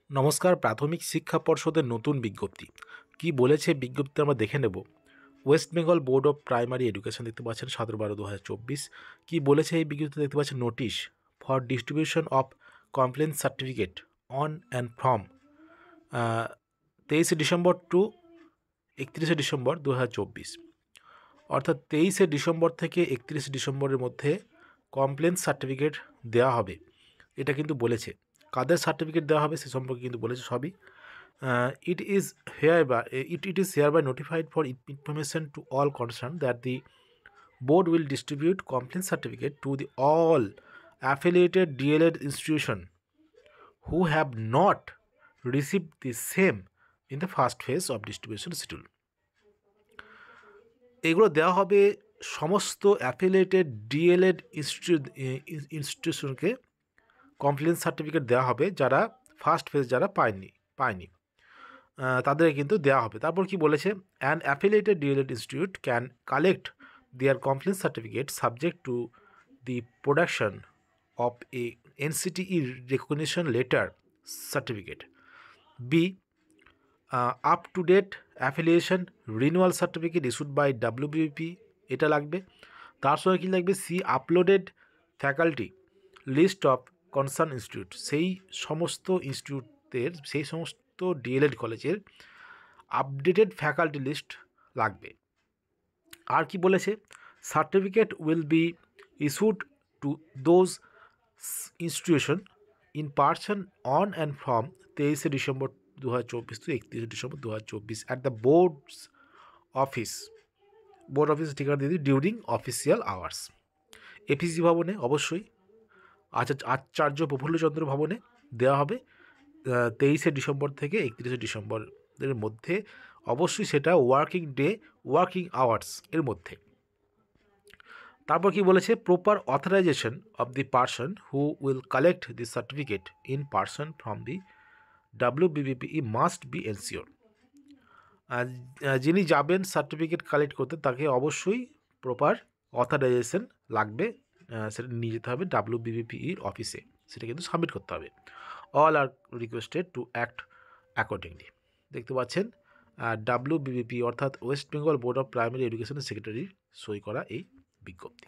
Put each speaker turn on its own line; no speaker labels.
নমস্কার। প্রাথমিক শিক্ষা পর্ষদের নতুন বিজ্ঞপ্তি কি বলেছে বিজ্ঞপ্তি আমরা দেখে নেব। West Bengal Board of Primary Education দেখতে পাচ্ছেন ৭/১২/২০২৪ কি বলেছে এই বিজ্ঞপ্তি দেখতে পাচ্ছেন। Notice for distribution of complain certificate on and from ২৩ December to ৩১ December ২০২৪, অর্থাৎ ২৩ ডিসেম্বর থেকে ৩১ ডিসেম্বরের মধ্যে কমপ্লেন সার্টিফিকেট দেওয়া হবে। এটা কিন্তু বলেছে কাদের সার্টিফিকেট দেওয়া হবে সে সম্পর্কে কিন্তু বলেছে সবই। It is hereby notified for information to all concerned that the board will distribute complaint certificate to the all affiliated DLED institution who have not received the same in the first phase of distribution schedule. এগুলো দেওয়া হবে সমস্ত affiliated D.El.Ed ইনস্টিটিউশনকে। Complain certificate দেওয়া হবে যারা first phase যারা পায়নি তাদের কিন্তু দেওয়া হবে। তারপর কি বলেছে, an affiliated DElEd institute can collect their complain certificate subject to the production of a NCTE recognition letter certificate. Be up to date affiliation renewal certificate issued by WBP, এটা লাগবে। তার সঙ্গে কী লাগবে, C uploaded faculty list of concern institute, সেই সমস্ত ইনস্টিটিউটের সেই সমস্ত ডিএলএড কলেজের আপডেটেড ফ্যাকাল্টি লিস্ট লাগবে। আর কি বলেছে, certificate will be issued to those institution in person on and from ২৩ December ২০২৪ to ৩১ December ২০২৪ at the board office ঠিকানা দিয়ে দিই ডিউরিং অফিসিয়াল আওয়ার্স। এপিসি ভবনে অবশ্যই আচার্য প্রফুল্লচন্দ্র ভবনে দেওয়া হবে ২৩ ডিসেম্বর থেকে ৩১ ডিসেম্বরের মধ্যে। অবশ্যই সেটা ওয়ার্কিং আওয়ার্স এর মধ্যে। তারপর কি বলেছে, proper authorisation of the person who will collect the certificate in person from the WBBPE must be ensure. যিনি যাবেন সার্টিফিকেট কালেক্ট করতে তাকে অবশ্যই প্রপার অথরাইজেশন লাগবে, সেটা নিয়ে যেতে হবে ডাব্লিউবিবিপিইর অফিসে, সেটা কিন্তু সাবমিট করতে হবে। All are requested to act accordingly. দেখতে পাচ্ছেন ডাব্লিউবিবিপি অর্থাৎ West Bengal Board of primary এডুকেশনের সেক্রেটারির সই করা এই বিজ্ঞপ্তি।